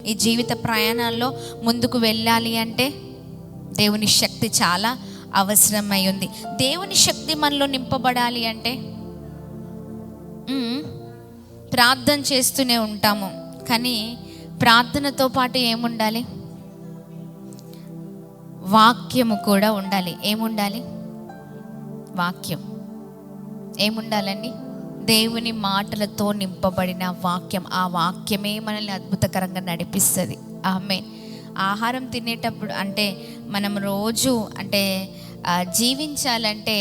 ఈ జీవిత ప్రయాణాల్లో ముందుకు వెళ్ళాలి అంటే దేవుని శక్తి చాలా అవసరమై ఉంది. దేవుని శక్తి మనలో నింపబడాలి అంటే ప్రార్థన చేస్తూనే ఉంటాము, కానీ ప్రార్థనతో పాటు ఏముండాలి? వాక్యము కూడా ఉండాలి. ఏముండాలి? వాక్యం. ఏముండాలండి? దేవుని మాటలతో నింపబడిన వాక్యం. ఆ వాక్యమే మనల్ని అద్భుతకరంగా నడిపిస్తుంది. ఆమేన్. ఆహారం తినేటప్పుడు అంటే మనం రోజు అంటే జీవించాలంటే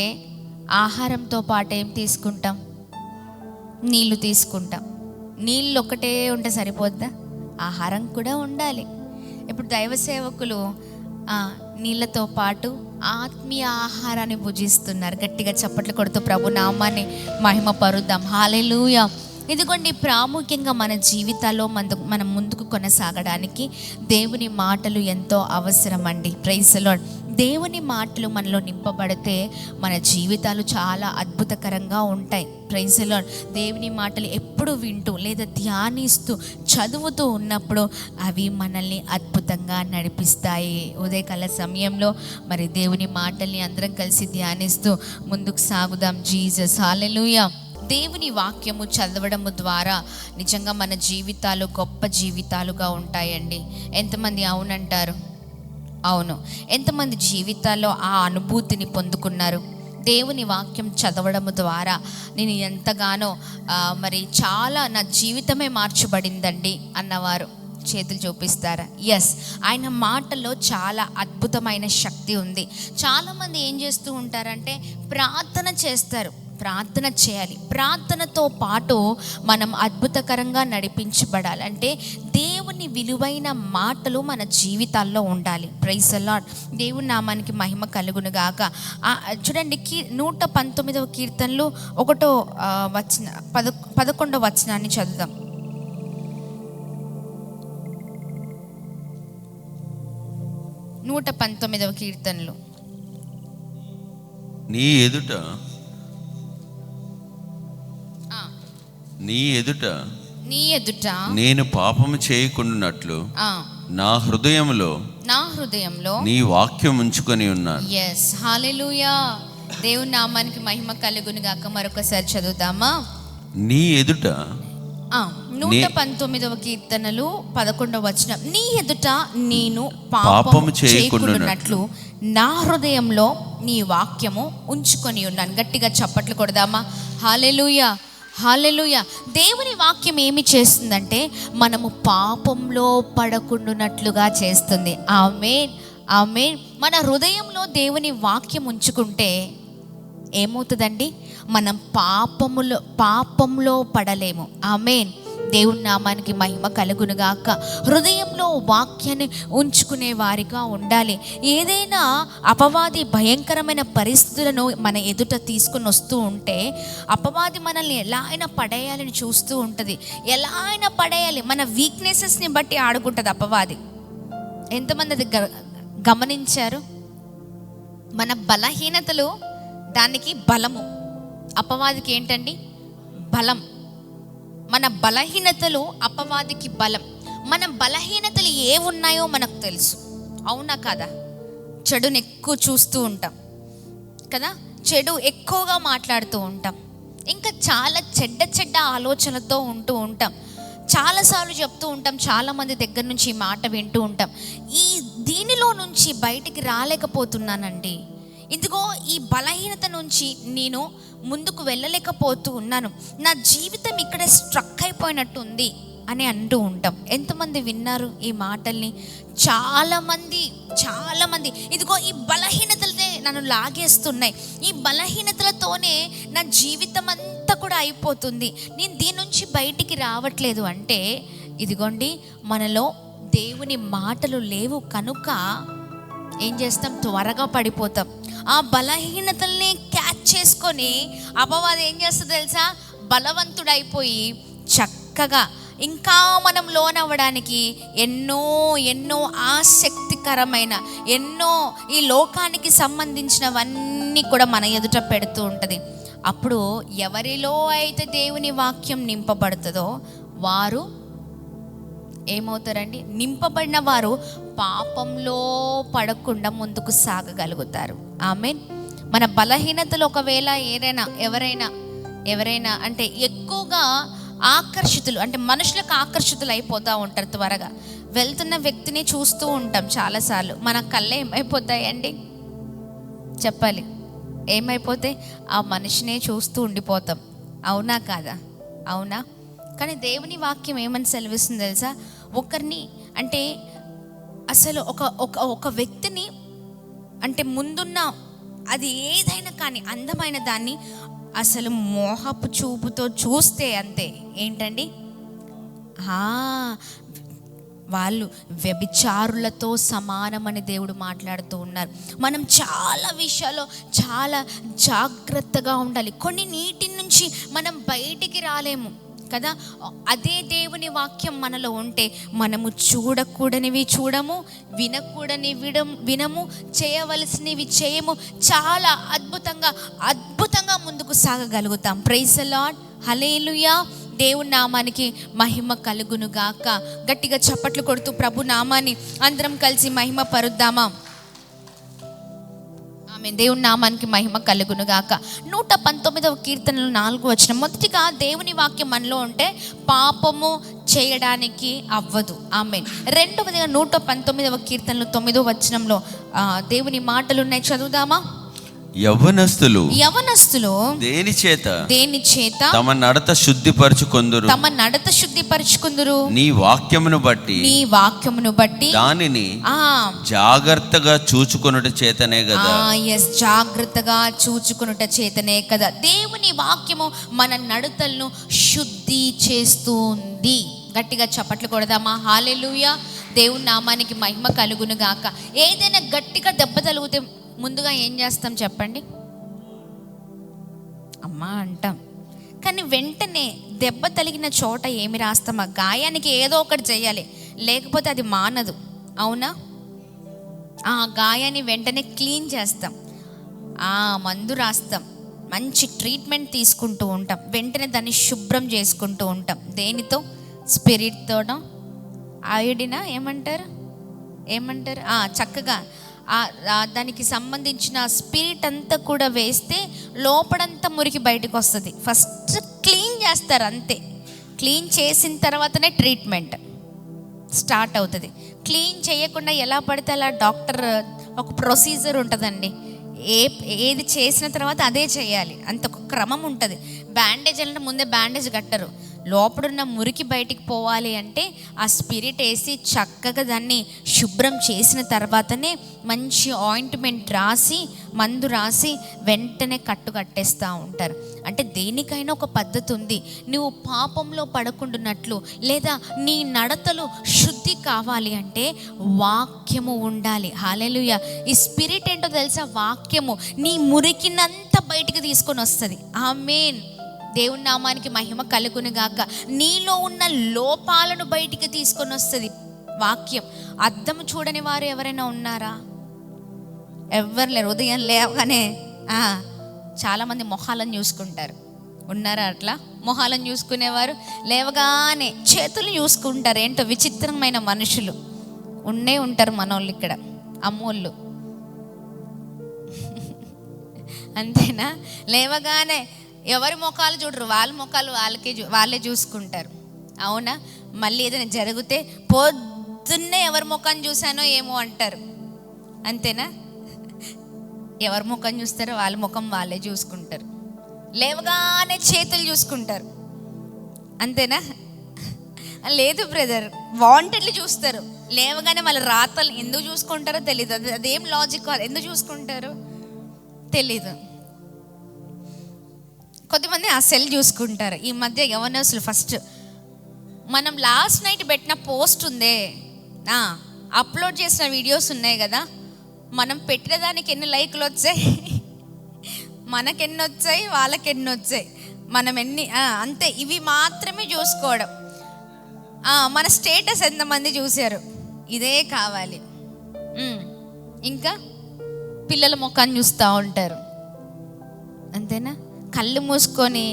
ఆహారంతో పాటు ఏం తీసుకుంటాం? నీళ్ళు తీసుకుంటాం. నీళ్ళు ఒకటే ఉంటే సరిపోద్దా? ఆహారం కూడా ఉండాలి. ఇప్పుడు దైవ సేవకులు నీళ్ళతో పాటు ఆత్మీయ ఆహారాన్ని భుజిస్తున్నారు. గట్టిగా చప్పట్లు కొడుతూ ప్రభు నామాన్ని మహిమపరుద్దాం. హల్లెలూయా. ఇదిగోండి, ప్రాముఖ్యంగా మన జీవితాల్లో మనం ముందుకు కొనసాగడానికి దేవుని మాటలు ఎంతో అవసరం అండి. Praise the lord. దేవుని మాటలు మనలో నింపబడితే మన జీవితాలు చాలా అద్భుతకరంగా ఉంటాయి. Praise the lord. దేవుని మాటలు ఎప్పుడు వింటూ లేదా ధ్యానిస్తూ చదువుతూ ఉన్నప్పుడు అవి మనల్ని అద్భుతంగా నడిపిస్తాయి. ఉదయకాల సమయంలో మరి దేవుని మాటల్ని అందరం కలిసి ధ్యానిస్తూ ముందుకు సాగుదాం. జీసస్. హల్లెలూయా. దేవుని వాక్యము చదవడము ద్వారా నిజంగా మన జీవితాలు గొప్ప జీవితాలుగా ఉంటాయండి. ఎంతమంది అవునంటారు? అవును. ఎంతమంది జీవితాల్లో ఆ అనుభూతిని పొందుకున్నారు? దేవుని వాక్యం చదవడము ద్వారా నేను ఎంతగానో మరి చాలా నా జీవితమే మార్చబడిందండి అన్నవారు చేతులు చూపిస్తారా? ఎస్, ఆయన మాటల్లో చాలా అద్భుతమైన శక్తి ఉంది. చాలామంది ఏం చేస్తూ ఉంటారంటే ప్రార్థన చేస్తారు. ప్రార్థన చేయాలి. ప్రార్థనతో పాటు మనం అద్భుతకరంగా నడిపించబడాలంటే దేవుని విలువైన మాటలు మన జీవితాల్లో ఉండాలి. Praise the lord. దేవుని నామానికి మహిమ కలుగును గాక. చూడండి, 119వ కీర్తనలు 11వ వచనాన్ని చదువుదాం. 119వ కీర్తనలు. నీ ఎదుట నేను పాపము చేయకుండానట్లు నా హృదయంలో నీ వాక్యం ఉంచుకొని ఉన్నాను. yes, హల్లెలూయా. దేవుని నామానికి మహిమ కలుగును గాక. మరొకసారి చదువుదామా? నీ ఎదుట 119వ కీర్తనలు 11వ వచనం. నీ ఎదుట నేను పాపము చేయకుండానట్లు నా హృదయంలో నీ వాక్యము ఉంచుకొని ఉన్నాను. గట్టిగా చప్పట్లు కొడదామా? హల్లెలూయా, హల్లెలూయా. దేవుని వాక్యం ఏమి చేస్తుందంటే మనము పాపంలో పడకుండానట్లుగా చేస్తుంది. ఆమేన్, ఆమేన్. మన హృదయంలో దేవుని వాక్యం ఉంచుకుంటే ఏమవుతుందండి? మనం పాపంలో పడలేము. ఆమేన్. దేవుని నామానికి మహిమ కలుగునుగాక. హృదయంలో వాక్యాన్ని ఉంచుకునే వారిగా ఉండాలి. ఏదైనా అపవాది భయంకరమైన పరిస్థితులను మన ఎదుట తీసుకుని వస్తూ ఉంటే అపవాది మనల్ని ఎలా అయినా పడేయాలని చూస్తూ ఉంటుంది. ఎలా అయినా పడేయాలి. మన వీక్నెసెస్ని బట్టి ఆడుకుంటుంది అపవాది. ఎంతమంది అది గమనించారు? మన బలహీనతలు దానికి బలము. అపవాదికి ఏంటండి? బలం. మన బలహీనతలు అపవాదికి బలం. మన బలహీనతలు ఏ ఉన్నాయో మనకు తెలుసు. అవునా కదా? చెడుని ఎక్కువ చూస్తూ ఉంటాం కదా, చెడు ఎక్కువగా మాట్లాడుతూ ఉంటాం, ఇంకా చాలా చెడ్డ ఆలోచనలతో ఉంటూ ఉంటాం. చాలాసార్లు చెప్తూ ఉంటాం, చాలామంది దగ్గర నుంచి ఈ మాట వింటూ ఉంటాం, దీనిలో నుంచి బయటికి రాలేకపోతున్నానండి, ఇదిగో ఈ బలహీనత నుంచి నేను ముందుకు వెళ్ళలేకపోతూ ఉన్నాను, నా జీవితం ఇక్కడ స్ట్రక్ అయిపోయినట్టు ఉంది అని అంటూ ఉంటాం. ఎంతమంది విన్నారు ఈ మాటల్ని? చాలామంది. ఇదిగో ఈ బలహీనతలనే నన్ను లాగేస్తున్నాయి, ఈ బలహీనతలతోనే నా జీవితం అంతా కూడా అయిపోతుంది, నేను దీని నుంచి బయటికి రావట్లేదు అంటే ఇదిగోండి మనలో దేవుని మాటలు లేవు కనుక ఏం చేస్తాం? త్వరగా పడిపోతాం. ఆ బలహీనతల్ని క్యాచ్ చేసుకొని అపవాది ఏం చేస్తుందో తెలుసా? బలవంతుడైపోయి చక్కగా ఇంకా మనం లోనవ్వడానికి ఎన్నో ఆసక్తికరమైన ఎన్నో ఈ లోకానికి సంబంధించినవన్నీ కూడా మన ఎదుట పెడుతూ ఉంటుంది. అప్పుడు ఎవరిలో అయితే దేవుని వాక్యం నింపబడుతుందో వారు ఏమవుతారండి? నింపబడిన వారు పాపంలో పడకుండా ముందుకు సాగగలుగుతారు. ఆమేన్. మన బలహీనతలు ఒకవేళ ఎవరైనా అంటే ఎక్కువగా ఆకర్షితులు, అంటే మనుషులకు ఆకర్షితులు అయిపోతూ ఉంటారు. త్వరగా వెళ్తున్న వ్యక్తిని చూస్తూ ఉంటాం చాలాసార్లు. మన కళ్ళే ఏమైపోతాయండి? చెప్పాలి, ఏమైపోతే ఆ మనిషినే చూస్తూ ఉండిపోతాం. అవునా కాదా? అవునా? కానీ దేవుని వాక్యం ఏమని సెలవిస్తుంది తెలుసా? ఒకరిని అంటే అసలు ఒక వ్యక్తిని అంటే ముందున్న అది ఏదైనా కానీ అందమైన దాన్ని అసలు మోహపు చూపుతో చూస్తే అంతే ఏంటండి, వాళ్ళు వ్యభిచారులతో సమానమని దేవుడు మాట్లాడుతూ ఉన్నారు. మనం చాలా విషయాల్లో చాలా జాగ్రత్తగా ఉండాలి. కొన్ని నీటి నుంచి మనం బయటికి రాలేము కదా. అదే దేవుని వాక్యం మనలో ఉంటే మనము చూడకూడనివి చూడము, వినము, చేయవలసినవి చేయము. చాలా అద్భుతంగా ముందుకు సాగగలుగుతాం. ప్రైజ్ ది లార్డ్, హల్లెలూయా. దేవుని నామానికి మహిమ కలుగును గాక. గట్టిగా చప్పట్లు కొడుతూ ప్రభు నామాన్ని అందరం కలిసి మహిమ పరుద్దామా? ఆమేన్. దేవుని నామానికి మహిమ కలుగును గాక. 119వ కీర్తనలో 4వ వచనం. మొదటిగా దేవుని వాక్యం మనలో ఉంటే పాపము చేయడానికి అవ్వదు. ఆమేన్. రెండవదిగా 119వ కీర్తనలో 9వ వచనంలో దేవుని మాటలు ఉన్నాయి, చదువుదామా? యవ్వనస్తులు దేని చేత తమ నడత శుద్ధిపరచుకొందురు నీ వాక్యమును బట్టి దానిని జాగ్రత్తగా చూచుకొనుట చేతనే కదా. జాగ్రత్తగా చూచుకొనుట చేతనే కదా. దేవుని వాక్యము మన నడతలను శుద్ధి చేస్తుంది. గట్టిగా చప్పట్లు కొడదామా? హల్లెలూయా. దేవుని నామానికి మహిమ కలుగును గాక. ఏదైనా గట్టిగా దెబ్బ తగిలితే ముందుగా ఏం చేస్తాం చెప్పండి? అమ్మా అంటాం. కానీ వెంటనే దెబ్బ తగిలిన చోట ఏమి రాస్తాం? ఆ గాయానికి ఏదో ఒకటి చేయాలి, లేకపోతే అది మానదు. అవునా? ఆ గాయాన్ని వెంటనే క్లీన్ చేస్తాం, మందు రాస్తాం, మంచి ట్రీట్మెంట్ తీసుకుంటూ ఉంటాం, వెంటనే దాన్ని శుభ్రం చేసుకుంటూ ఉంటాం. దేనితో? స్పిరిట్తోనో, ఆయుడినా, ఏమంటారు చక్కగా దానికి సంబంధించిన స్పిరిట్ అంతా కూడా వేస్తే లోపడంతా మురికి బయటకు వస్తుంది. ఫస్ట్ క్లీన్ చేస్తారు, అంతే. క్లీన్ చేసిన తర్వాతనే ట్రీట్మెంట్ స్టార్ట్ అవుతుంది. క్లీన్ చేయకుండా ఎలా పడితే అలా డాక్టర్ ఒక ప్రొసీజర్ ఉంటుందండి. ఏది చేసిన తర్వాత అదే చేయాలి, అంత ఒక క్రమం ఉంటుంది. బ్యాండేజ్ అంటే ముందే బ్యాండేజ్ కట్టరు. లోపడున్న మురికి బయటికి పోవాలి అంటే ఆ స్పిరిట్ వేసి చక్కగా దాన్ని శుభ్రం చేసిన తర్వాతనే మంచి ఆయింట్మెంట్ రాసి, మందు రాసి వెంటనే కట్టేస్తూ ఉంటారు. అంటే దేనికైనా ఒక పద్ధతి ఉంది. నువ్వు పాపంలో పడకుండానట్లు లేదా నీ నడతలు శుద్ధి కావాలి అంటే వాక్యము ఉండాలి. హల్లెలూయా. ఈ స్పిరిట్ ఏంటో తెలుసా? వాక్యము నీ మురికినంతా బయటికి తీసుకొని వస్తుంది. ఆమేన్. దేవుని నామానికి మహిమ కలుగును గాక. నీలో ఉన్న లోపాలను బయటికి తీసుకొని వస్తుంది వాక్యం. అద్దము చూడని వారు ఎవరైనా ఉన్నారా? ఎవరు లేరు. ఉదయం లేవగానే చాలామంది మొహాలను చూసుకుంటారు. ఉన్నారా అట్లా? మొహాలను చూసుకునేవారు లేవగానే చేతులు చూసుకుంటారు. ఏంటో విచిత్రమైన మనుషులు ఉంటారు మనోళ్ళు ఇక్కడ, అమ్మోళ్ళు. అంతేనా? లేవగానే ఎవరి ముఖాలు చూడరు, వాళ్ళ ముఖాలు వాళ్ళే చూసుకుంటారు. అవునా? మళ్ళీ ఏదైనా జరిగితే పొద్దున్నే ఎవరి ముఖాన్ని చూసానో ఏమో అంటారు. అంతేనా? ఎవరి ముఖం చూస్తారో వాళ్ళ ముఖం వాళ్ళే చూసుకుంటారు. లేవగానే చేతులు చూసుకుంటారు. అంతేనా? లేదు బ్రదర్, వాంటెడ్లీ చూస్తారు. లేవగానే వాళ్ళ రాతలు ఎందుకు చూసుకుంటారో తెలీదు. అదేం లాజిక్? ఎందుకు చూసుకుంటారు తెలీదు. కొద్దిమంది ఆ సెల్ చూసుకుంటారు. ఈ మధ్య యవనస్తులు ఫస్ట్ మనం లాస్ట్ నైట్ పెట్టిన పోస్ట్ ఉందే, అప్లోడ్ చేసిన వీడియోస్ ఉన్నాయి కదా, మనం పెట్టిన దానికి ఎన్ని లైకులు వచ్చాయి, మనకెన్ని వచ్చాయి, వాళ్ళకెన్ని వచ్చాయి, మనం ఎన్ని, అంతే. ఇవి మాత్రమే చూసుకోవడం. మన స్టేటస్ ఎంతమంది చూశారు, ఇదే కావాలి. ఇంకా పిల్లల ముఖాన్ని చూస్తూ ఉంటారు. అంతేనా? కళ్ళు మూసుకొని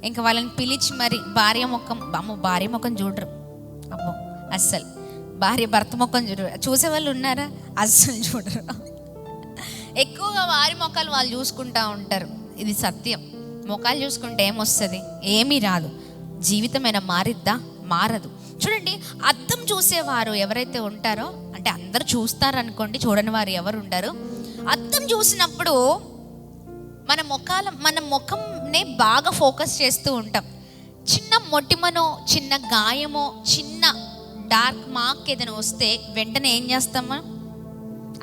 ఇంకా వాళ్ళని పిలిచి మరి భార్య ముఖం చూడరు. అమ్మో, అస్సలు భార్య భర్త ముఖం చూసే వాళ్ళు ఉన్నారా? అస్సలు చూడరు. ఎక్కువగా వారి ముఖాలు వాళ్ళు చూసుకుంటూ ఉంటారు. ఇది సత్యం. ముఖాలు చూసుకుంటే ఏమొస్తుంది? ఏమీ రాదు. జీవితమైనా మారిద్దా? మారదు. చూడండి, అద్దం చూసేవారు ఎవరైతే ఉంటారో, అంటే అందరూ చూస్తారనుకోండి, చూడని వారు ఎవరు ఉంటారు? అద్దం చూసినప్పుడు మన ముఖంనే బాగా ఫోకస్ చేస్తూ ఉంటాం. చిన్న మొటిమనో, చిన్న గాయమో, చిన్న డార్క్ మార్క్ ఏదైనా వస్తే వెంటనే ఏం చేస్తామా?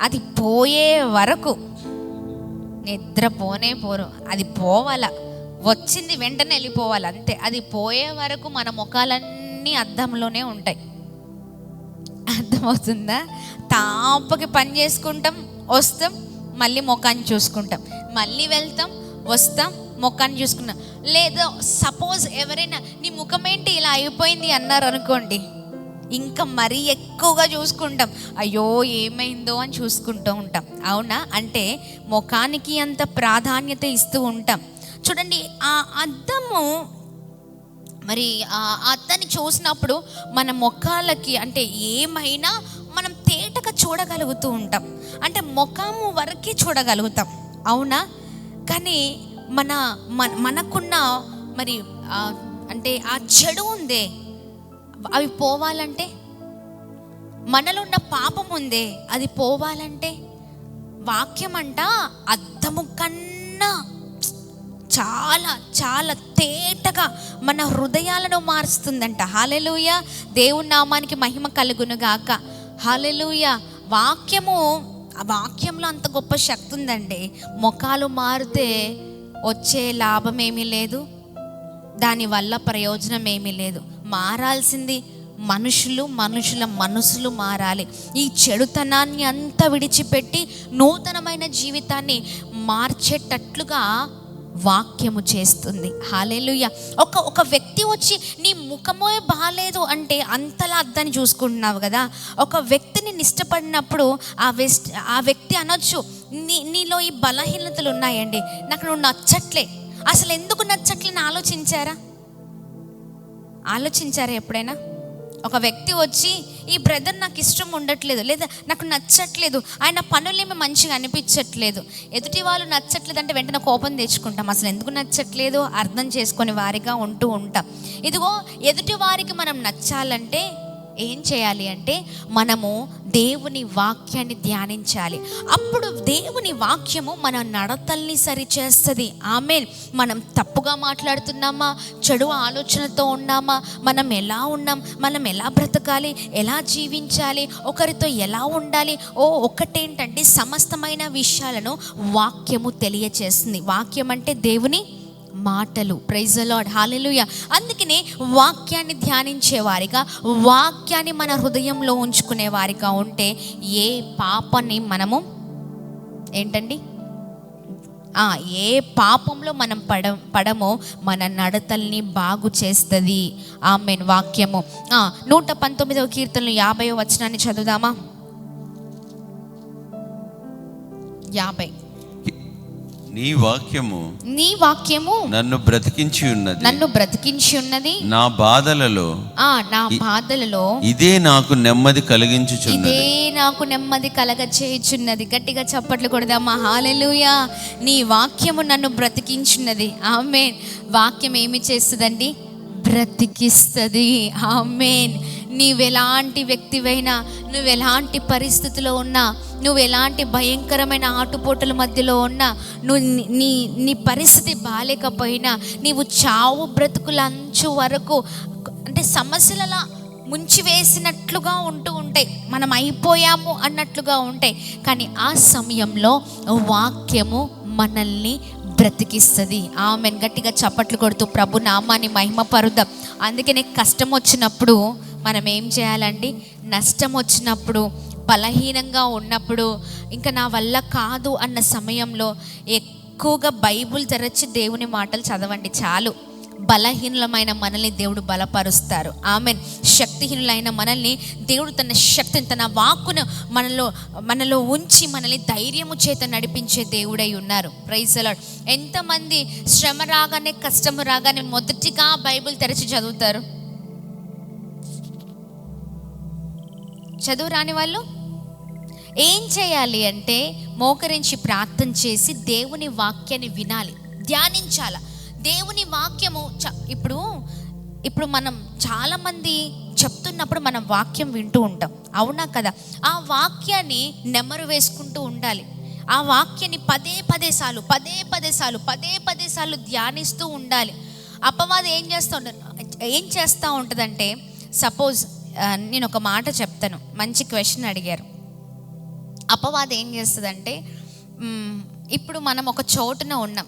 అది పోయే వరకు నిద్రపోనే పోరు. అది పోవాల, వచ్చింది వెంటనే వెళ్ళిపోవాలి, అంతే. అది పోయే వరకు మన ముఖాలన్నీ అద్దంలోనే ఉంటాయి. అర్థమవుతుందా? తాపకి పని చేసుకుంటాం, వస్తాం, మళ్ళీ ముఖాన్ని చూసుకుంటాం, మళ్ళీ వెళ్తాం, వస్తాం, ముఖాన్ని చూసుకున్నాం. లేదా సపోజ్ ఎవరైనా నీ ముఖం ఏంటి ఇలా అయిపోయింది అన్నారు అనుకోండి, ఇంకా మరీ ఎక్కువగా చూసుకుంటాం. అయ్యో ఏమైందో అని చూసుకుంటూ ఉంటాం. అవునా? అంటే ముఖానికి అంత ప్రాధాన్యత ఇస్తూ ఉంటాం. చూడండి, ఆ అద్దము మరి ఆ అద్దాన్ని చూసినప్పుడు మన ముఖాలకి అంటే ఏమైనా మనం తేటగా చూడగలుగుతూ ఉంటాం. అంటే ముఖము వరకే చూడగలుగుతాం. అవునా? కానీ మనకున్న మరి అంటే ఆ చెడు ఉందే, అవి పోవాలంటే, మనలో ఉన్న పాపం ఉందే అది పోవాలంటే, వాక్యం అంట అద్దము కన్నా చాలా చాలా తేటగా మన హృదయాలను మారుస్తుందంట. హల్లెలూయా! దేవుని నామానికి మహిమ కలుగును గాక. హల్లెలూయా! వాక్యంలో అంత గొప్ప శక్తి ఉందండి. ముఖాలు మారితే వచ్చే లాభం ఏమీ లేదు, దానివల్ల ప్రయోజనం ఏమీ లేదు. మారాల్సింది మనుషుల మనసులు మారాలి. ఈ చెడుతనాన్ని అంతా విడిచిపెట్టి నూతనమైన జీవితాన్ని మార్చేటట్లుగా వాక్యము చేస్తుంది. హల్లెలూయా! ఒక వ్యక్తి వచ్చి నీ ముఖమే బాగాలేదు అంటే అంతలా అద్దాన్ని చూసుకుంటున్నావు కదా. ఒక వ్యక్తిని ఇష్టపడినప్పుడు ఆ వ్యక్తి అనొచ్చు, నీలో ఈ బలహీనతలు ఉన్నాయండి, నాకు నువ్వు నచ్చట్లే. అసలు ఎందుకు నచ్చట్లేని ఆలోచించారా ఎప్పుడైనా? ఒక వ్యక్తి వచ్చి, ఈ బ్రదర్ నాకు ఇష్టం ఉండట్లేదు, లేదా నాకు నచ్చట్లేదు, ఆయన పనులేమి మంచిగా అనిపించట్లేదు. ఎదుటి వాళ్ళు నచ్చట్లేదు అంటే వెంటనే కోపం తెచ్చుకుంటాం. అసలు ఎందుకు నచ్చట్లేదు అర్థం చేసుకొని వారిగా ఉంటూ ఉంటాం. ఇదిగో, ఎదుటి వారికి మనం నచ్చాలంటే ఏం చేయాలి అంటే, మనము దేవుని వాక్యాన్ని ధ్యానించాలి. అప్పుడు దేవుని వాక్యము మన నడతల్ని సరిచేస్తుంది. ఆమేన్. మనం తప్పుగా మాట్లాడుతున్నామా, చెడు ఆలోచనతో ఉన్నామా, మనం ఎలా ఉన్నాం, మనం ఎలా బ్రతకాలి, ఎలా జీవించాలి, ఒకరితో ఎలా ఉండాలి, ఒకటేంటంటే సమస్తమైన విషయాలను వాక్యము తెలియచేస్తుంది. వాక్యం అంటే దేవుని మాటలు. Praise the Lord. హల్లెలూయా! అందుకనే వాక్యాన్ని ధ్యానించే వారిగా, వాక్యాన్ని మన హృదయంలో ఉంచుకునే వారిగా ఉంటే ఏ పాపాన్ని మనము ఏ పాపంలో మనం పడమో మన నడతల్ని బాగు చేస్తుంది. ఆమేన్. వాక్యము 119వ కీర్తనలు 50వ వచనాన్ని చదువుదామా? 50. నీ వాక్యము నన్ను బ్రతికించి ఉన్నది. నా బాధలలో ఇదే నాకు నెమ్మది కలగచేయుచున్నది. గట్టిగా చప్పట్లు కొడదామా? హల్లెలూయా! నీ వాక్యము నన్ను బ్రతికించున్నది. ఆమేన్. వాక్యం ఏమి చేస్తుందండి? బ్రతికిస్తుంది. ఆమేన్. నీవెలాంటి వ్యక్తివైనా, నువ్వెలాంటి పరిస్థితిలో ఉన్నా, నువ్వు ఎలాంటి భయంకరమైన ఆటుపోటుల మధ్యలో ఉన్నా, నీ పరిస్థితి బాలేకపోయినా, నీవు చావు బ్రతుకుల అంచు వరకు అంటే సమస్యలలా ముంచివేసినట్లుగా ఉంటాయి, మనం అయిపోయాము అన్నట్లుగా ఉంటాయి. కానీ ఆ సమయంలో వాక్యము మనల్ని బ్రతికిస్తుంది. ఆమెన్. గట్టిగా చప్పట్లు కొడుతూ ప్రభు నామాన్ని మహిమపరుద్దాం. అందుకనే కష్టం వచ్చినప్పుడు మనం ఏం చేయాలండి? నష్టం వచ్చినప్పుడు, బలహీనంగా ఉన్నప్పుడు, ఇంకా నా వల్ల కాదు అన్న సమయంలో ఎక్కువగా బైబుల్ తెరచి దేవుని మాటలు చదవండి. చాలు. బలహీనులమైన మనల్ని దేవుడు బలపరుస్తారు. ఆమెన్. శక్తిహీనులైన మనల్ని దేవుడు తన శక్తిని, తన వాక్కును మనలో ఉంచి మనల్ని ధైర్యము చేత నడిపించే దేవుడై ఉన్నారు. Praise the lord. ఎంతమంది శ్రమ రాగానే, కష్టము రాగానే మొదటిగా బైబిల్ తెరచి చదువుతారు? చదువు రాని వాళ్ళు ఏం చేయాలి అంటే మోకరించి ప్రార్థన చేసి దేవుని వాక్యాన్ని వినాలి, ధ్యానించాల. దేవుని వాక్యము ఇప్పుడు మనం చాలామంది చెప్తున్నప్పుడు మనం వాక్యం వింటూ ఉంటాం, అవునా కదా? ఆ వాక్యాన్ని నెమరు వేసుకుంటూ ఉండాలి. ఆ వాక్యాన్ని పదే పదే సార్లు ధ్యానిస్తూ ఉండాలి. అపవాది ఏం చేస్తూ ఉంటుందంటే, సపోజ్ నేను ఒక మాట చెప్తాను, మంచి క్వశ్చన్ అడిగారు. అపవాది ఏం చేస్తుందంటే, ఇప్పుడు మనం ఒక చోటున ఉన్నాం,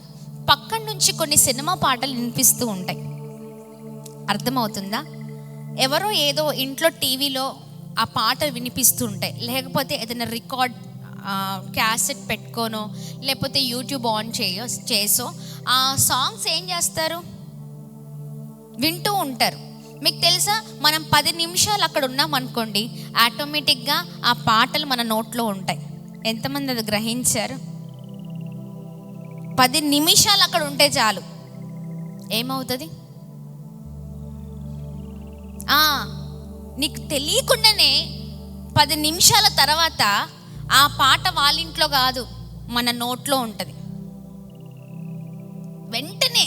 పక్కన నుంచి కొన్ని సినిమా పాటలు వినిపిస్తూ ఉంటాయి, అర్థమవుతుందా? ఎవరో ఏదో ఇంట్లో టీవీలో ఆ పాటలు వినిపిస్తూ ఉంటాయి, లేకపోతే ఏదైనా రికార్డ్ క్యాసెట్ పెట్టుకోనో లేకపోతే యూట్యూబ్ ఆన్ చేసో ఆ సాంగ్స్ ఏం చేస్తారు, వింటూ ఉంటారు. మీకు తెలుసా, మనం 10 నిమిషాలు అక్కడ ఉన్నాం అనుకోండి, ఆటోమేటిక్గా ఆ పాటలు మన నోట్లో ఉంటాయి. ఎంతమంది అది గ్రహించారు? 10 నిమిషాలు అక్కడ ఉంటే చాలు, ఏమవుతుంది? నీకు తెలియకుండానే 10 నిమిషాల తర్వాత ఆ పాట వాళ్ళ ఇంట్లో కాదు, మన నోట్లో ఉంటుంది వెంటనే,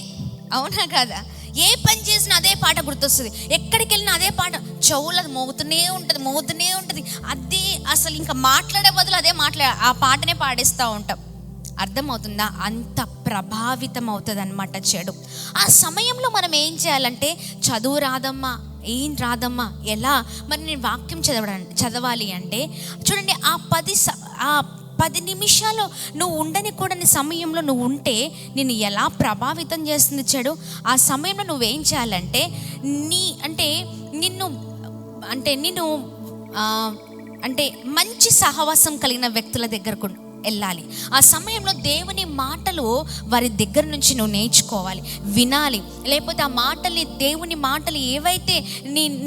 అవునా కదా? ఏ పని చేసినా అదే పాట గుర్తొస్తుంది, ఎక్కడికి వెళ్ళినా అదే పాట చెవులు మోగుతూనే ఉంటుంది. అదే అసలు ఇంకా మాట్లాడే బదులు అదే ఆ పాటనే పాడేస్తూ ఉంటాం. అర్థమవుతుందా? అంత ప్రభావితం అవుతుంది అన్నమాట చెడు. ఆ సమయంలో మనం ఏం చేయాలంటే, చదువు రాదమ్మా, ఏం రాదమ్మా, ఎలా మరి నేను వాక్యం చదవాలి అంటే, చూడండి, ఆ 10 నిమిషాలు నువ్వు ఉండని సమయంలో నువ్వు ఉంటే నిన్ను ఎలా ప్రభావితం చేస్తుంది చెడు. ఆ సమయంలో నువ్వేం చేయాలంటే, నిన్ను మంచి సహవాసం కలిగిన వ్యక్తుల దగ్గరకు వెళ్ళాలి. ఆ సమయంలో దేవుని మాటలు వారి దగ్గర నుంచి నువ్వు నేర్చుకోవాలి, వినాలి. లేకపోతే ఆ మాటల్ని, దేవుని మాటలు ఏవైతే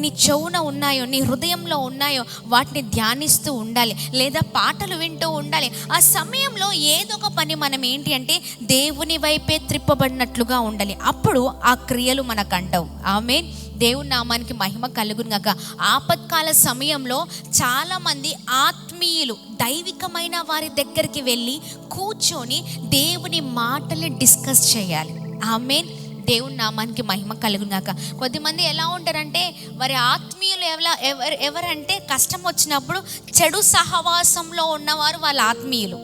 నీ చెవున ఉన్నాయో, నీ హృదయంలో ఉన్నాయో వాటిని ధ్యానిస్తూ ఉండాలి, లేదా పాటలు వింటూ ఉండాలి. ఆ సమయంలో ఏదో ఒక పని మనం ఏంటి అంటే దేవుని వైపే త్రిప్పబడినట్లుగా ఉండాలి. అప్పుడు ఆ క్రియలు మనకు అంటావు. ఆమేన్. దేవుని నామానికి మహిమ కలుగును గాక. ఆపత్కాల సమయంలో చాలామంది ఆత్మీయులు దైవికమైన వారి దగ్గరికి వెళ్ళి కూర్చొని దేవుని మాటల్ని డిస్కస్ చేయాలి. ఆమేన్. దేవుని నామానికి మహిమ కలుగును గాక. కొద్దిమంది ఎలా ఉంటారంటే, వారి ఆత్మీయులు ఎవరంటే కష్టం వచ్చినప్పుడు చెడు సహవాసంలో ఉన్నవారు వాళ్ళ ఆత్మీయులు.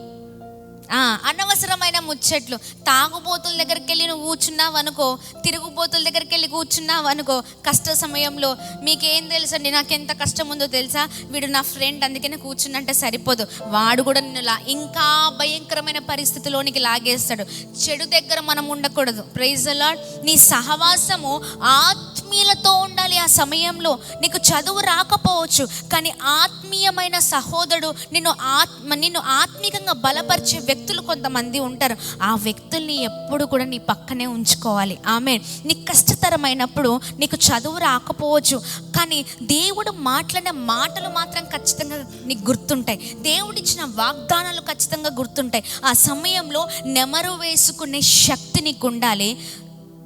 అనవసరమైన ముచ్చట్లు, తాగుబోతుల దగ్గరికి వెళ్ళి నువ్వు కూర్చున్నావు అనుకో, తిరుగుబోతుల దగ్గరికి వెళ్ళి కూర్చున్నావు అనుకో, కష్ట సమయంలో మీకేం తెలుసండి, నాకెంత కష్టం ఉందో తెలుసా, వీడు నా ఫ్రెండ్ అందుకనే కూర్చున్నంటే సరిపోదు, వాడు కూడా నిన్ను ఇంకా భయంకరమైన పరిస్థితిలోనికి లాగేస్తాడు. చెడు దగ్గర మనం ఉండకూడదు. Praise the lord. నీ సహవాసము ఆత్మీయులతో ఉండాలి. ఆ సమయంలో నీకు చదువు రాకపోవచ్చు, కానీ ఆత్మీయమైన సహోదరుడు నిన్ను ఆత్మీయంగా బలపరిచే వ్యక్తులు కొంతమంది ఉంటారు. ఆ వ్యక్తుల్ని ఎప్పుడు కూడా నీ పక్కనే ఉంచుకోవాలి. ఆమేన్. నీకు కష్టతరమైనప్పుడు నీకు చదువు రాకపోవచ్చు, కానీ దేవుడు మాట్లాడిన మాటలు మాత్రం ఖచ్చితంగా నీకు గుర్తుంటాయి. దేవుడిచ్చిన వాగ్దానాలు ఖచ్చితంగా గుర్తుంటాయి. ఆ సమయంలో నెమరు వేసుకునే శక్తి నీకు ఉండాలి.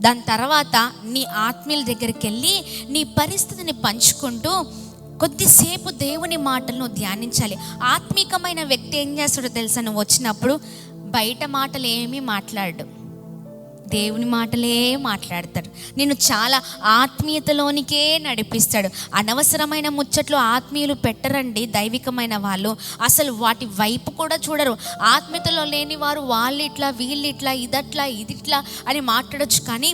దాని తర్వాత నీ ఆత్మీయుల దగ్గరికి వెళ్ళి నీ పరిస్థితిని పంచుకుంటూ కొద్దిసేపు దేవుని మాటలను ధ్యానించాలి. ఆత్మీకమైన వ్యక్తి ఏం చేస్తాడో తెలుసా, నువ్వు వచ్చినప్పుడు బయట మాటలు ఏమీ మాట్లాడు, దేవుని మాటలే మాట్లాడతాడు. నిన్ను చాలా ఆత్మీయతలోనికే నడిపిస్తాడు. అనవసరమైన ముచ్చట్లు ఆత్మీయులు పెట్టరండి. దైవికమైన వాళ్ళు అసలు వాటి వైపు కూడా చూడరు. ఆత్మీయతలో లేని వారు వాళ్ళు ఇట్లా, వీళ్ళు ఇట్లా, ఇదట్లా, ఇదిట్లా అని మాట్లాడచ్చు. కానీ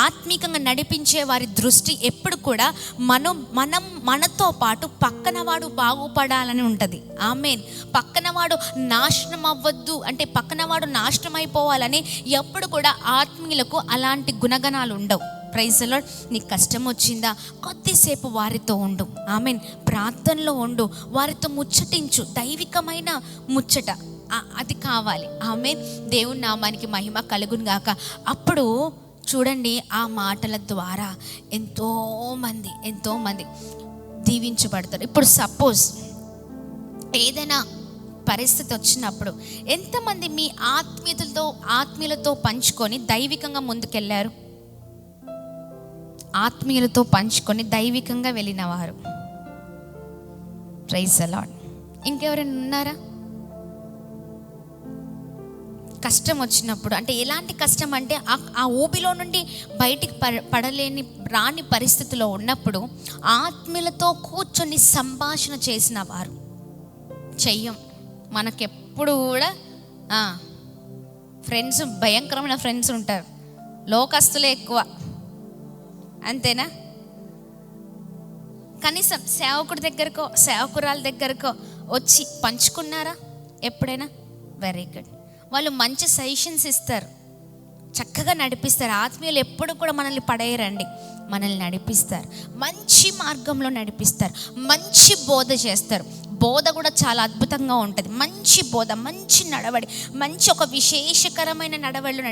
ఆత్మీకంగా నడిపించే వారి దృష్టి ఎప్పుడు కూడా మనతో పాటు పక్కనవాడు బాగుపడాలని ఉంటుంది. ఆమేన్. పక్కనవాడు నాశనం అవ్వద్దు, పక్కనవాడు నాశనం అయిపోవాలని ఎప్పుడు కూడా ఆత్మీయులకు అలాంటి గుణగణాలు ఉండవు. Praise the lord. నీకు కష్టం వచ్చిందా, కొద్దిసేపు వారితో ఉండు. ఆమేన్. ప్రార్థనలో ఉండు, వారితో ముచ్చటించు. దైవికమైన ముచ్చట అది కావాలి. ఆమేన్. దేవుని నామానికి మహిమ కలుగును గాక. అప్పుడు చూడండి, ఆ మాటల ద్వారా ఎంతోమంది దీవించబడతారు. ఇప్పుడు సపోజ్ ఏదైనా పరిస్థితి వచ్చినప్పుడు ఎంతమంది మీ ఆత్మీయులతో పంచుకొని దైవికంగా ముందుకెళ్ళారు? ఆత్మీయులతో పంచుకొని దైవికంగా వెళ్ళిన వారు ప్రైజ్ ది లార్డ్. ఇంకెవరైనా ఉన్నారా? కష్టం వచ్చినప్పుడు, అంటే ఎలాంటి కష్టం అంటే ఆ ఊబిలో నుండి బయటికి పడలేని రాని పరిస్థితిలో ఉన్నప్పుడు ఆత్మీయులతో కూర్చొని సంభాషణ చేసిన వారు చెయ్యం. మనకెప్పుడు కూడా ఫ్రెండ్స్, భయంకరమైన ఫ్రెండ్స్ ఉంటారు, లోకస్తులే ఎక్కువ, అంతేనా? కనీసం సేవకుడి దగ్గరకో సేవకురాల దగ్గరకో వచ్చి పంచుకున్నారా ఎప్పుడైనా? Very good. వాళ్ళు మంచి సజెషన్స్ ఇస్తారు, చక్కగా నడిపిస్తారు. ఆత్మీయులు ఎప్పుడు కూడా మనల్ని పడేయరండి, మనల్ని నడిపిస్తారు, మంచి మార్గంలో నడిపిస్తారు, మంచి బోధ చేస్తారు. బోధ కూడా చాలా అద్భుతంగా ఉంటుంది. మంచి బోధ, మంచి నడవడి, మంచి ఒక విశేషకరమైన నడవడిలో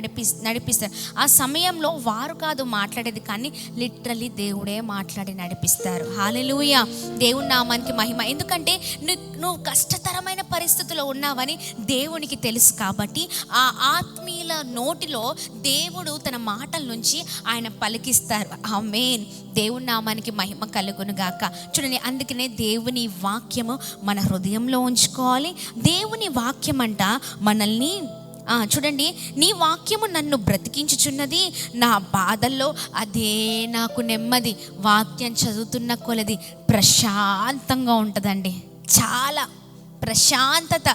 నడిపిస్తారు. ఆ సమయంలో వారు కాదు మాట్లాడేది, కానీ లిటరల్లీ దేవుడే మాట్లాడి నడిపిస్తారు. హల్లెలూయా, దేవుని నామానికి మహిమ. ఎందుకంటే నువ్వు కష్టతరమైన పరిస్థితిలో ఉన్నావని దేవునికి తెలుసు కాబట్టి ఆ ఆత్మీయుల నోటిలో దేవుడు తన మాటల నుంచి ఆయన పలికిస్తారు. ఆమేన్. దేవుని నామానికి మహిమ కలుగును గాక. చూడండి, అందుకనే దేవుని వాక్యము మన హృదయంలో ఉంచుకోవాలి. దేవుని వాక్యం అంట మనల్ని చూడండి, నీ వాక్యము నన్ను బ్రతికించుచున్నది, నా బాధల్లో అదే నాకు నెమ్మది. వాక్యం చదువుతున్న కొలది ప్రశాంతంగా ఉంటుందండి, చాలా ప్రశాంతత,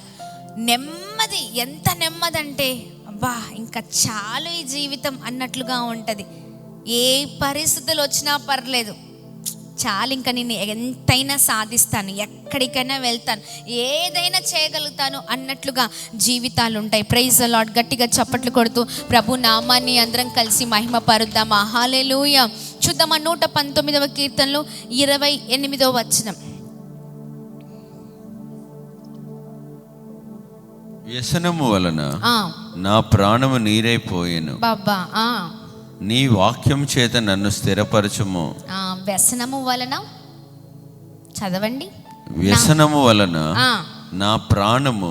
నెమ్మది. ఎంత నెమ్మది అంటే అబ్బా ఇంకా చాలు ఈ జీవితం అన్నట్లుగా ఉంటుంది. ఏ పరిస్థితులు వచ్చినా పర్లేదు, చాలు, ఇంకా నేను ఎంతైనా సాధిస్తాను, ఎక్కడికైనా వెళ్తాను, ఏదైనా చేయగలుగుతాను అన్నట్లుగా జీవితాలు ఉంటాయి. Praise the lord. గట్టిగా చప్పట్లు కొడుతూ ప్రభు నామాన్ని అందరం కలిసి మహిమ పరుద్దామా. హల్లెలూయా. చూద్దామా 119వ కీర్తనలో 28వ వచనం. వ్యసనము వలన నా ప్రాణము నీరైపోయెను, బాబా నీ వాక్యం చేత నన్ను స్థిరపరచుము. వ్యసనము వలన, చదవండి, వ్యసనము వలన నా ప్రాణము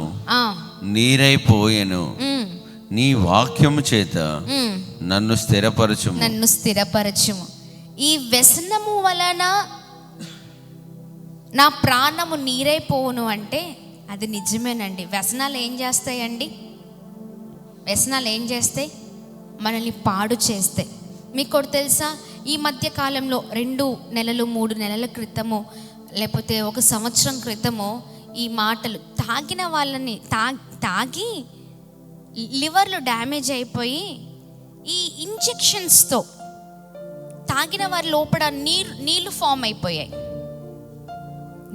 నీరైపోయెను, నీ వాక్యము చేత నన్ను స్థిరపరచుము. నన్ను స్థిరపరచుము. ఈ వ్యసనము వలన నా ప్రాణము నీరైపోవును అంటే అది నిజమేనండి. వ్యసనాలు ఏం చేస్తాయండి? వ్యసనాలు ఏం చేస్తాయి? మనల్ని పాడు చేస్తాయి. మీకు కూడా తెలుసా, ఈ మధ్య కాలంలో 2 నెలలు 3 నెలల క్రితము, లేకపోతే 1 సంవత్సరం క్రితము ఈ మాటలు తాగిన వాళ్ళని తాగి లివర్లు డ్యామేజ్ అయిపోయి ఈ ఇంజెక్షన్స్తో తాగిన వారి లోపల నీళ్లు ఫామ్ అయిపోయాయి.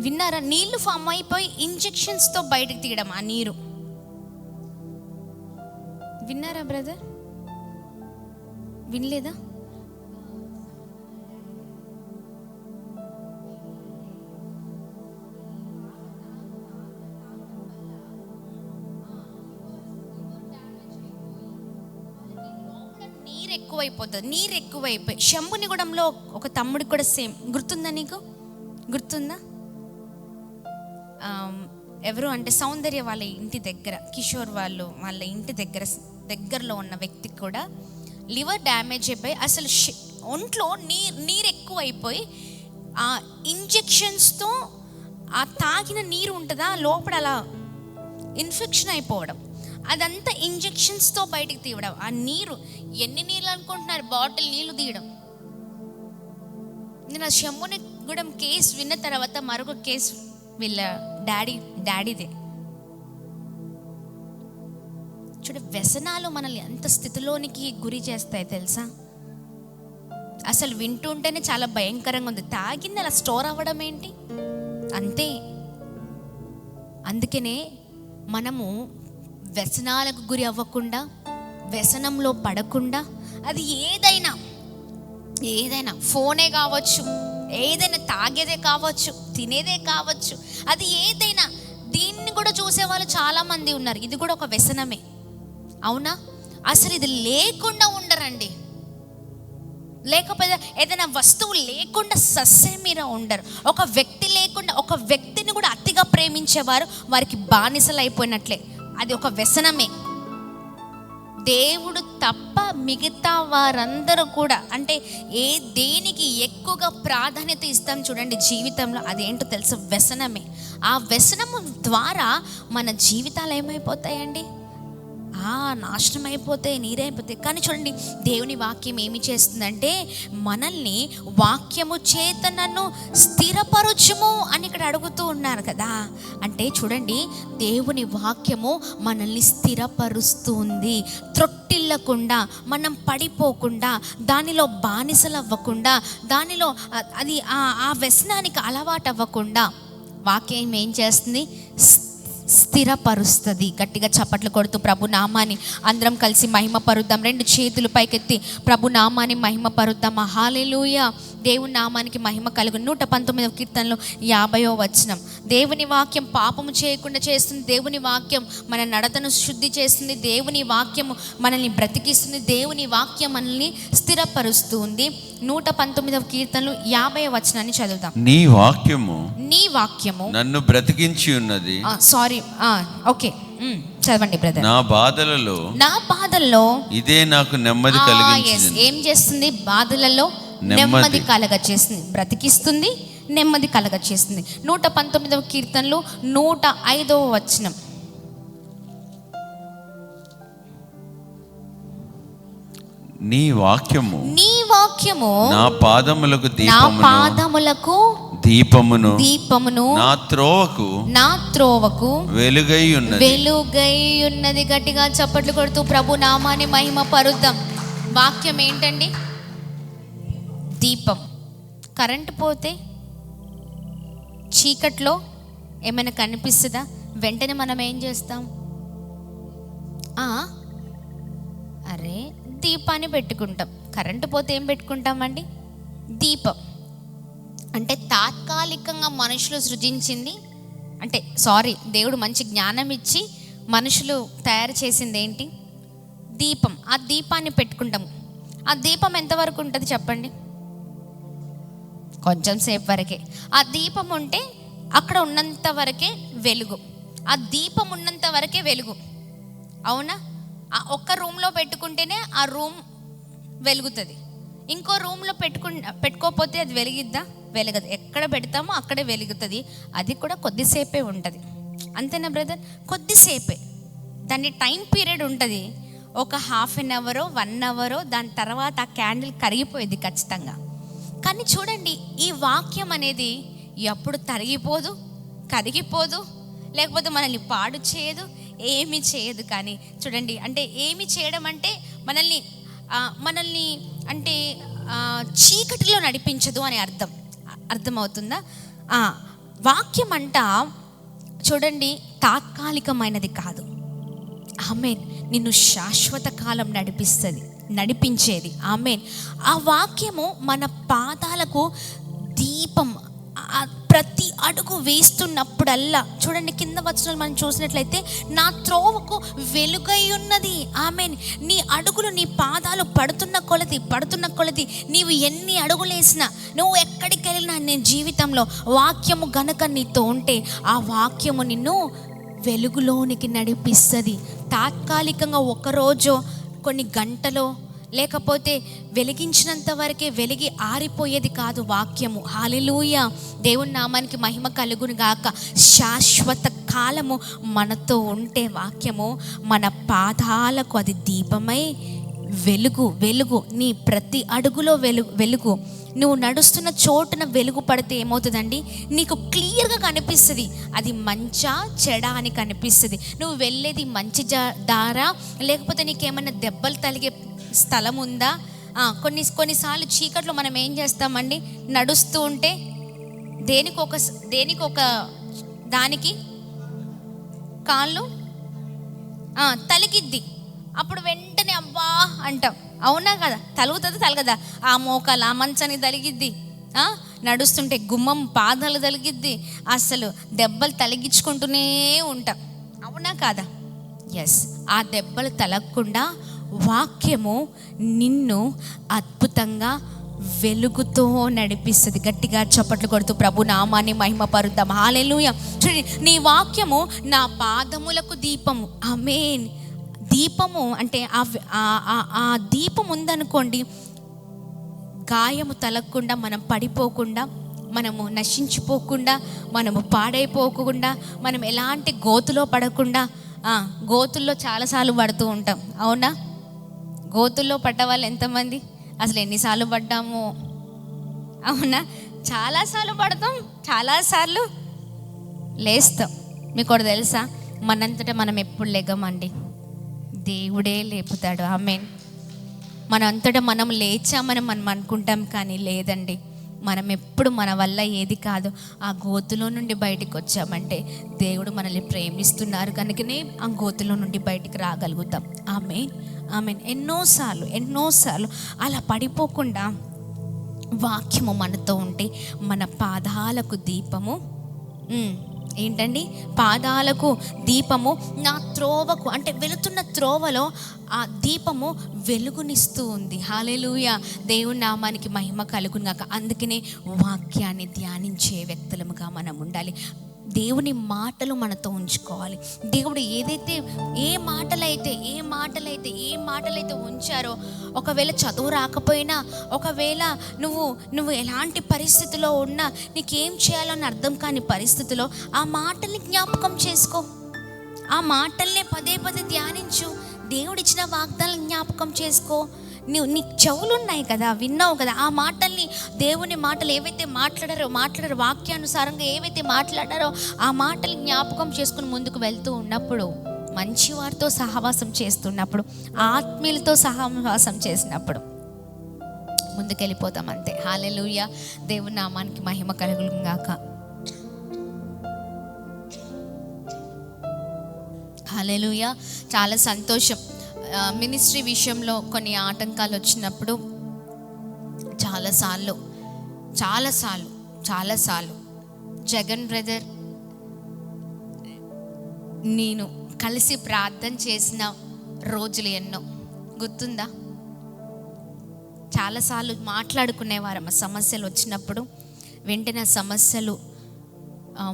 విన్నారా? నీళ్లు ఫామ్ అయిపోయి ఇంజెక్షన్స్తో బయటకు తీయడం ఆ నీరు. విన్నారా బ్రదర్? వినలేదా? నీరు ఎక్కువైపోయి శంభునిగూడెంలో ఒక తమ్ముడికి కూడా సేమ్. గుర్తుందా నీకు? గుర్తుందా? ఎవరు అంటే సౌందర్య వాళ్ళ ఇంటి దగ్గర, కిషోర్ వాళ్ళ ఇంటి దగ్గరలో ఉన్న వ్యక్తికి కూడా లివర్ డ్యామేజ్ అయిపోయి అసలు ఒంట్లో నీరు ఎక్కువ అయిపోయి ఆ ఇంజెక్షన్స్తో ఆ తాగిన నీరు ఉంటుందా లోపల అలా ఇన్ఫెక్షన్ అయిపోవడం, అదంతా ఇంజెక్షన్స్తో బయటికి తీయడం. ఆ నీరు ఎన్ని నీళ్ళు అనుకుంటున్నారు? బాటిల్ నీళ్ళు తీయడం. నేను ఆ శంభునిగూడెం కేసు విన్న తర్వాత మరొక కేసు వీళ్ళ డాడీదే. చూడ, వ్యసనాలు మనల్ని ఎంత స్థితిలోనికి గురి చేస్తాయి తెలుసా? అసలు వింటుంటేనే చాలా భయంకరంగా ఉంది. తాగింది అలా స్టోర్ అవ్వడం ఏంటి? అంతే. అందుకనే మనము వ్యసనాలకు గురి అవ్వకుండా, వ్యసనంలో పడకుండా, అది ఏదైనా ఫోనే కావచ్చు, ఏదైనా తాగేదే కావచ్చు, తినేదే కావచ్చు, అది ఏదైనా, దీన్ని కూడా చూసేవాళ్ళు చాలామంది ఉన్నారు. ఇది కూడా ఒక వ్యసనమే, అవునా? అసలు ఇది లేకుండా ఉండరండి. లేకపోతే ఏదైనా వస్తువు లేకుండా సస్సేమీరా ఉండరు. ఒక వ్యక్తి లేకుండా, ఒక వ్యక్తిని కూడా అతిగా ప్రేమించేవారు వారికి బానిసలు అయిపోయినట్లే. అది ఒక వ్యసనమే. దేవుడు తప్ప మిగతా వారందరూ కూడా, అంటే దేనికి ఎక్కువగా ప్రాధాన్యత ఇస్తాం చూడండి జీవితంలో, అదేంటో తెలుసు, వ్యసనమే. ఆ వ్యసనము ద్వారా మన జీవితాలు ఏమైపోతాయండి? నాశనం అయిపోతాయి, నీరైపోతాయి. కానీ చూడండి, దేవుని వాక్యం ఏమి చేస్తుందంటే మనల్ని వాక్యము చేత నన్ను స్థిరపరచుము అని ఇక్కడ అడుగుతూ ఉన్నారు కదా. అంటే చూడండి, దేవుని వాక్యము మనల్ని స్థిరపరుస్తుంది. త్రొట్టిల్లకుండా, మనం పడిపోకుండా, దానిలో బానిసలు అవ్వకుండా, దానిలో అది ఆ వ్యసనానికి అలవాటు అవ్వకుండా వాక్యం ఏం చేస్తుంది? స్థిరపరుస్తుంది. గట్టిగా చప్పట్లు కొడుతూ ప్రభు నామాన్ని అందరం కలిసి మహిమ పరుద్దాం. 2 చేతులు పైకెత్తి ప్రభు నామాన్ని మహిమ పరుద్దాం. హల్లెలూయా. దేవుని నామానికి మహిమ కలుగు. 119వ కీర్తనలో 50వ వచనం, దేవుని వాక్యం పాపము చేయకుండా చేస్తుంది. దేవుని వాక్యం మన నడతను శుద్ధి చేస్తుంది. దేవుని వాక్యము మనల్ని బ్రతికిస్తుంది. దేవుని వాక్యం మనల్ని స్థిరపరుస్తుంది. 119వ కీర్తనలో 50వ వచనాన్ని చదువుతాం. నీ వాక్యము నన్ను బ్రతికించి ఉన్నది. ఓకే, చదవండి బ్రదర్. నా బాధలలో ఇదే నాకు నెమ్మది కలిగించింది. ఏం చేస్తుంది? బాధలలో నెమ్మది కలగ చేస్తుంది, బ్రతికిస్తుంది, నెమ్మది కలగ చేస్తుంది. 119వ కీర్తనలో 105వ వచనం, నీ వాక్యము నా పాదములకు దీపమును నా త్రోవకు వెలుగై ఉన్నది. గట్టిగా చప్పట్లు కొడుతూ ప్రభు నామాన్ని మహిమ పరుద్దాం. వాక్యం ఏంటండి? దీపం. కరెంటు పోతే చీకట్లో ఏమైనా కనిపిస్తుందా? వెంటనే మనం ఏం చేస్తాం? అరే దీపాన్ని పెట్టుకుంటాం. కరెంటు పోతే ఏం పెట్టుకుంటామండి? దీపం. అంటే తాత్కాలికంగా మనుషులు సృజించింది, అంటే దేవుడు మంచి జ్ఞానం ఇచ్చి మనుషులు తయారు చేసింది ఏంటి? దీపం. ఆ దీపాన్ని పెట్టుకుంటాం. ఆ దీపం ఎంతవరకు ఉంటుంది చెప్పండి? కొంచెం సేపు వరకే. ఆ దీపం ఉంటే అక్కడ ఉన్నంత వరకే వెలుగు. ఆ దీపం ఉన్నంత వరకే వెలుగు, అవునా? ఒక్క రూమ్లో పెట్టుకుంటేనే ఆ రూమ్ వెలుగుతుంది. ఇంకో రూమ్లో పెట్టుకోకపోతే అది వెలగదు. ఎక్కడ పెడతామో అక్కడే వెలుగుతుంది. అది కూడా కొద్దిసేపే ఉంటుంది. అంతేనా బ్రదర్? కొద్దిసేపే. దాని టైం పీరియడ్ ఉంటుంది. ఒక 1/2 అవర్ 1 అవర్, దాని తర్వాత ఆ క్యాండిల్ కరిగిపోయేది ఖచ్చితంగా. కానీ చూడండి, ఈ వాక్యం అనేది ఎప్పుడు తరిగిపోదు, కరిగిపోదు, లేకపోతే మనల్ని పాడు చేయదు, ఏమి చేయదు. కానీ చూడండి, అంటే ఏమి చేయడం అంటే మనల్ని అంటే చీకటిలో నడిపించదు అని అర్థమవుతుందా? వాక్యం అంట చూడండి, తాత్కాలికమైనది కాదు. ఆమేన్. నిన్ను శాశ్వత కాలం నడిపించేది. ఆమేన్. ఆ వాక్యము మన పాదాలకు దీపం. ప్రతి అడుగు వేస్తున్నప్పుడల్లా చూడండి, కింద వచనాలు మనం చూసినట్లయితే, నా త్రోవకు వెలుగై ఉన్నది. ఆమేన్. నీ అడుగులు, నీ పాదాలు పడుతున్న కొలది నీవు ఎన్ని అడుగులు వేసినా, నువ్వు ఎక్కడికి వెళ్ళినా, నేను జీవితంలో వాక్యము గనక నీతో ఉంటే, ఆ వాక్యము నిన్ను వెలుగులోనికి నడిపిస్తుంది. తాత్కాలికంగా ఒకరోజు, కొన్ని గంటలో, లేకపోతే వెలిగించినంత వరకే వెలిగి ఆరిపోయేది కాదు వాక్యము. హల్లెలూయా. దేవుని నామానికి మహిమ కలుగును గాక. శాశ్వత కాలము మనతో ఉంటే వాక్యము మన పాదాలకు అది దీపమై వెలుగు. నీ ప్రతి అడుగులో వెలుగు. నువ్వు నడుస్తున్న చోటున వెలుగు పడితే ఏమవుతుందండి? నీకు క్లియర్గా కనిపిస్తుంది. అది మంచా చెడా అని కనిపిస్తుంది. నువ్వు వెళ్ళేది మంచి దారా, లేకపోతే నీకేమైనా దెబ్బలు తగిలే స్థలం ఉందా? కొన్నిసార్లు చీకట్లో మనం ఏం చేస్తామండి? నడుస్తూ ఉంటే దేనికి ఒక దానికి కాళ్ళు తలిగిద్ది. అప్పుడు వెంటనే అబ్బా అంటాం, అవునా కదా? తలగదా? ఆ మోకాలు, ఆ మంచాన్ని తలిగిద్ది. నడుస్తుంటే గుమ్మం పాదాలు తలిగిద్ది. అసలు దెబ్బలు తలిగించుకుంటూనే ఉంటాం, అవునా కాదా? ఎస్. ఆ దెబ్బలు తలగకుండా వాక్యము నిన్ను అద్భుతంగా వెలుగుతో నడిపిస్తుంది. గట్టిగా చప్పట్లు కొడుతూ ప్రభు నామాన్ని మహిమ పరుద్దాం. హల్లెలూయా. నీ వాక్యము నా పాదములకు దీపము. ఆమేన్. దీపము అంటే ఆ దీపం ఉందనుకోండి, గాయము తలగకుండా, మనం పడిపోకుండా, మనము నశించిపోకుండా, మనము పాడైపోకుండా, మనం ఎలాంటి గోతులో పడకుండా. గోతుల్లో చాలాసార్లు పడుతూ ఉంటాం, అవునా? గోతుల్లో పడ్డ వాళ్ళు ఎంతమంది? అసలు ఎన్నిసార్లు పడ్డాము, అవునా? చాలాసార్లు పడతాం, చాలాసార్లు లేస్తాం. మీకు ఒకటి తెలుసా, మనంతటా మనం ఎప్పుడు లెగమండి, దేవుడే లేపుతాడు. ఆమేన్. మనంతటా మనం లేచామని మనం అనుకుంటాం, కానీ లేదండి. మనం ఎప్పుడు మన వల్ల ఏది కాదు, ఆ గోతులో నుండి బయటికి వచ్చామంటే దేవుడు మనల్ని ప్రేమిస్తున్నారు కనుకనే ఆ గోతులో నుండి బయటికి రాగలుగుతాం. ఆమేన్, ఆమేన్. ఎన్నోసార్లు అలా పడిపోకుండా వాక్యము మనతో ఉంటే మన పాదాలకు దీపము. ఏంటండి? పాదాలకు దీపము, నా త్రోవకు అంటే వెళుతున్న త్రోవలో ఆ దీపము వెలుగునిస్తూ ఉంది. హల్లెలూయా. దేవుని నామానికి మహిమ కలుగును గాక. అందుకనే వాక్యాన్ని ధ్యానించే వ్యక్తులముగా మనం ఉండాలి. దేవుని మాటలు మనతో ఉంచుకోవాలి. దేవుడు ఏదైతే ఏ మాటలైతే ఉంచారో, ఒకవేళ చదువు రాకపోయినా, ఒకవేళ నువ్వు ఎలాంటి పరిస్థితిలో ఉన్నా, నీకేం చేయాలని అర్థం కాని పరిస్థితిలో ఆ మాటల్ని జ్ఞాపకం చేసుకో. ఆ మాటల్ని పదే పదే ధ్యానించు. దేవుడిచ్చిన వాగ్దానాలను జ్ఞాపకం చేసుకో. నీ చెవులు ఉన్నాయి కదా, విన్నావు కదా, ఆ మాటల్ని, దేవుని మాటలు ఏవైతే మాట్లాడారో వాక్యానుసారంగా ఏవైతే మాట్లాడారో ఆ మాటలు జ్ఞాపకం చేసుకుని ముందుకు వెళ్తూ ఉన్నప్పుడు, మంచి వారితో సహవాసం చేస్తున్నప్పుడు, ఆత్మీయులతో సహవాసం చేసినప్పుడు ముందుకెళ్ళిపోతాం అంతే. హల్లెలూయా. దేవుని నామానికి మహిమ కలుగును గాక. హల్లెలూయా. చాలా సంతోషం. మినిస్ట్రీ విషయంలో కొన్ని ఆటంకాలు వచ్చినప్పుడు చాలాసార్లు జగన్ బ్రదర్, నేను కలిసి ప్రార్థన చేసిన రోజులు ఎన్నో గుర్తుందా? చాలాసార్లు మాట్లాడుకునేవారు. సమస్యలు వచ్చినప్పుడు వెంటనే సమస్యలు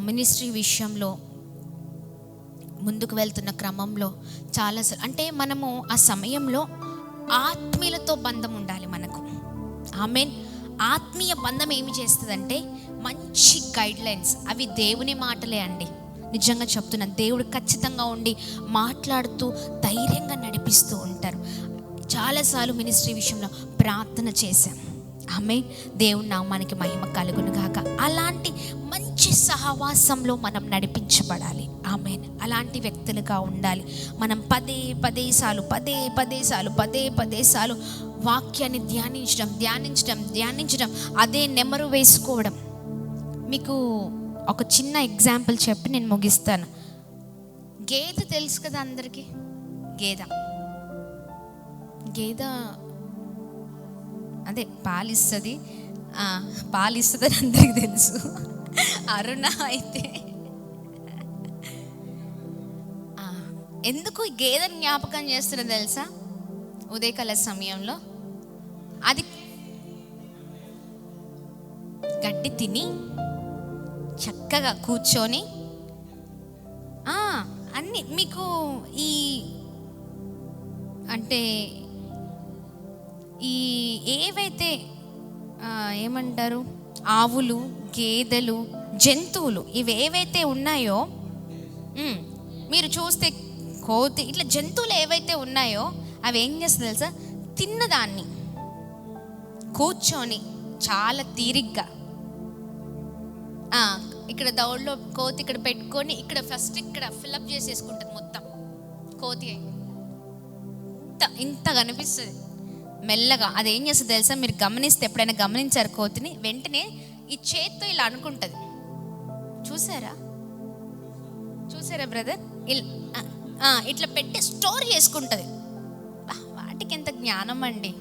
మినిస్ట్రీ విషయంలో ముందుకు వెళ్తున్న క్రమంలో చాలాసార్లు, అంటే మనము ఆ సమయంలో ఆత్మీయులతో బంధం ఉండాలి మనకు. ఆమేన్. ఆత్మీయ బంధం ఏమి చేస్తుందంటే మంచి గైడ్ లైన్స్, అవి దేవుని మాటలే అండి. నిజంగా చెప్తున్నాను, దేవుడు ఖచ్చితంగా ఉండి మాట్లాడుతూ ధైర్యంగా నడిపిస్తూ ఉంటారు. చాలాసార్లు మినిస్ట్రీ విషయంలో ప్రార్థన చేశాం. ఆమేన్. దేవుని నామానికి మహిమ కలుగును గాక. అలాంటి మంచి సహవాసంలో మనం నడిపించబడాలి. ఆమేన్. అలాంటి వ్యక్తులుగా ఉండాలి మనం. పదే సార్లు వాక్యాన్ని ధ్యానించడం, అదే నెమరు వేసుకోవడం. మీకు ఒక చిన్న ఎగ్జాంపుల్ చెప్పి నేను ముగిస్తాను. గేదె తెలుసు కదా అందరికీ. గేదె అదే పాలిస్తుంది అని అందరికి తెలుసు. అరుణ అయితే ఎందుకు గేదెని జ్ఞాపకం చేస్తున్నా తెలుసా? ఉదయకాల సమయంలో అది గడ్డి తిని చక్కగా కూర్చొని అన్ని మీకు ఏవైతే ఏమంటారు, ఆవులు, గేదెలు, జంతువులు, ఇవి ఏవైతే ఉన్నాయో, మీరు చూస్తే కోతి, ఇట్లా జంతువులు ఏవైతే ఉన్నాయో అవి ఏం చేస్తుంది తెలుసా? తిన్నదాన్ని కూర్చొని చాలా తీరిగ్గా, ఇక్కడ దౌడ్లో కోతి ఇక్కడ పెట్టుకొని ఇక్కడ ఫస్ట్ ఇక్కడ ఫిల్అప్ చేసేసుకుంటుంది మొత్తం. కోతి ఇంత కనిపిస్తుంది మెల్లగా. అది ఏం చేస్తుంది తెలుసా? మీరు గమనిస్తే, ఎప్పుడైనా గమనించారు కోతిని? వెంటనే ఈ చేత్తో ఇలా అనుకుంటుంది. చూసారా బ్రదర్? ఇట్లా పెట్టి స్టోర్ చేసుకుంటుంది. వాటికి ఎంత జ్ఞానం అండి.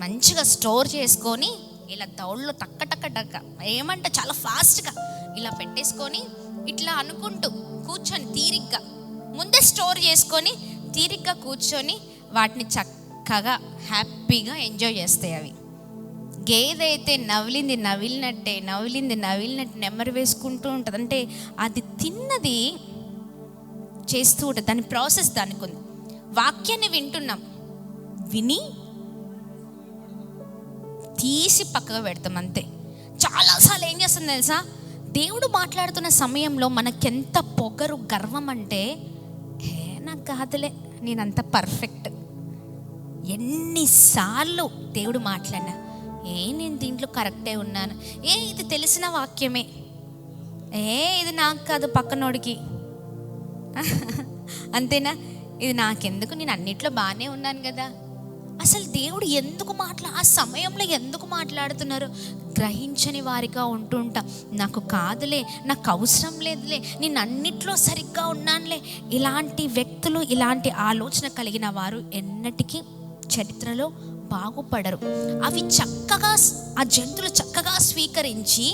మంచిగా స్టోర్ చేసుకొని ఇలా దౌడ్లో టక్క ఏమంటే చాలా ఫాస్ట్గా ఇలా పెట్టేసుకొని ఇట్లా అనుకుంటూ కూర్చొని తీరిగ్గా ముందే స్టోర్ చేసుకొని తీరిగ్గా కూర్చొని వాటిని చక్కగా హ్యాపీగా ఎంజాయ్ చేస్తాయి అవి. గేదె అయితే నవిలినట్టే నెమ్మరు వేసుకుంటూ ఉంటుంది. అంటే అది తిన్నది చేస్తూ ఉంటుంది, దాని ప్రాసెస్ దానికి ఉంది. వాక్యాన్ని వింటున్నాం, విని తీసి పక్కకు పెడతాం అంతే. చాలాసార్లు ఏం చేస్తుంది తెలుసా, దేవుడు మాట్లాడుతున్న సమయంలో మనకెంత పొగరు, గర్వం అంటే నాకు కాదులే, నేనంత పర్ఫెక్ట్. ఎన్నిసార్లు దేవుడు మాట్లాడినా నేను దీంట్లో కరెక్టే ఉన్నాను, ఇది తెలిసిన వాక్యమే, ఇది నాకు కాదు పక్కనోడికి అంతేనా, ఇది నాకెందుకు, నేను అన్నిట్లో బాగానే ఉన్నాను కదా. అసలు దేవుడు ఎందుకు ఆ సమయంలో ఎందుకు మాట్లాడుతున్నారు? గ్రహించని వారిగా ఉంటుంటాం. నాకు కాదులే, నాకు అవసరం లేదులే, నేను అన్నిట్లో సరిగ్గా ఉన్నానులే. ఇలాంటి వ్యక్తులు, ఇలాంటి ఆలోచన కలిగిన వారు ఎన్నటికీ చరిత్రలో బాగుపడరు. అవి చక్కగా ఆ జంతువులు చక్కగా స్వీకరించి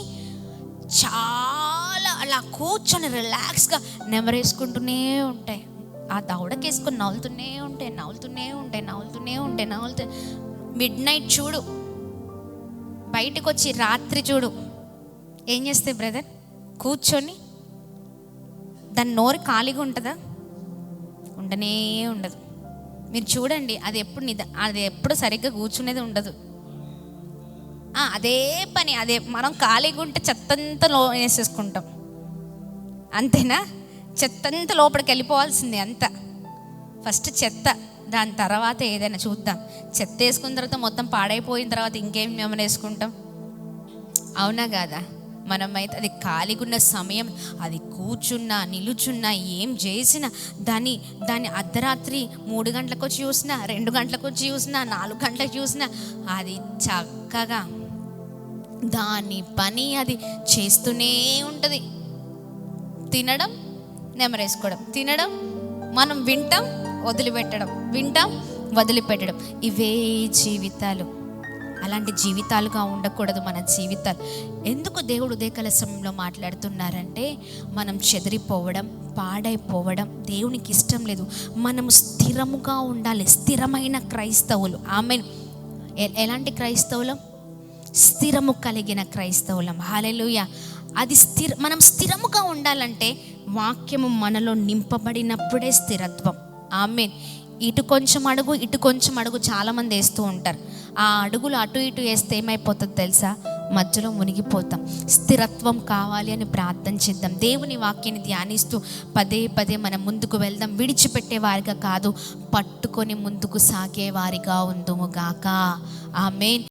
చాలా అలా కూర్చొని రిలాక్స్గా నెమరేసుకుంటూనే ఉంటాయి. ఆ దవడకేసుకొని నవ్వులుతూనే ఉంటాయి. మిడ్ నైట్ చూడు, బయటకు వచ్చి రాత్రి చూడు, ఏం చేస్తాయి బ్రదర్? కూర్చొని దాని నోరు ఖాళీగా ఉంటుందా? ఉండనే ఉండదు. మీరు చూడండి, అది ఎప్పుడు సరిగ్గా కూర్చునేది ఉండదు. అదే పని, మనం ఖాళీగా ఉంటే చెత్తంతా వేసేసుకుంటాం, అంతేనా? చెత్తంతా లోపలికి వెళ్ళిపోవాల్సిందే అంతా. ఫస్ట్ చెత్త, దాని తర్వాత ఏదైనా చూద్దాం. చెత్త వేసుకున్న తర్వాత మొత్తం పాడైపోయిన తర్వాత ఇంకేం వేసుకుంటాం, అవునా కాదా? మనమైతే అది ఖాళీగా ఉన్న సమయం, అది కూర్చున్నా నిలుచున్నా ఏం చేసినా దాన్ని అర్ధరాత్రి 3 గంటలకు వచ్చి చూసినా, 2 గంటలకు వచ్చి చూసినా, 4 గంటలకు చూసినా, అది చక్కగా దాని పని అది చేస్తూనే ఉంటుంది. తినడం, నెమరేసుకోవడం, తినడం, మనం వింటాం, వదిలిపెట్టడం, ఇవే జీవితాలు. అలాంటి జీవితాలుగా ఉండకూడదు మన జీవితాలు. ఎందుకు దేవుడు ఉదయకాల సమయంలో మాట్లాడుతున్నారంటే, మనం చెదిరిపోవడం, పాడైపోవడం దేవునికి ఇష్టం లేదు. మనము స్థిరముగా ఉండాలి, స్థిరమైన క్రైస్తవులు. ఆమేన్. ఎలాంటి క్రైస్తవులం? స్థిరము కలిగిన క్రైస్తవులం. హల్లెలూయా. మనం స్థిరముగా ఉండాలంటే వాక్యము మనలో నింపబడినప్పుడే స్థిరత్వం. ఆమేన్. ఇటు కొంచెం అడుగు చాలామంది వేస్తూ ఉంటారు. ఆ అడుగులు అటు ఇటు వేస్తే ఏమైపోతుంది తెలుసా? మధ్యలో మునిగిపోతాం. స్థిరత్వం కావాలి అని ప్రార్థన చేద్దాం. దేవుని వాక్యాన్ని ధ్యానిస్తూ పదే మనం ముందుకు వెళ్దాం. విడిచిపెట్టే వారిగా కాదు, పట్టుకొని ముందుకు సాగే వారిగా ఉందుము గాక. ఆమేన్.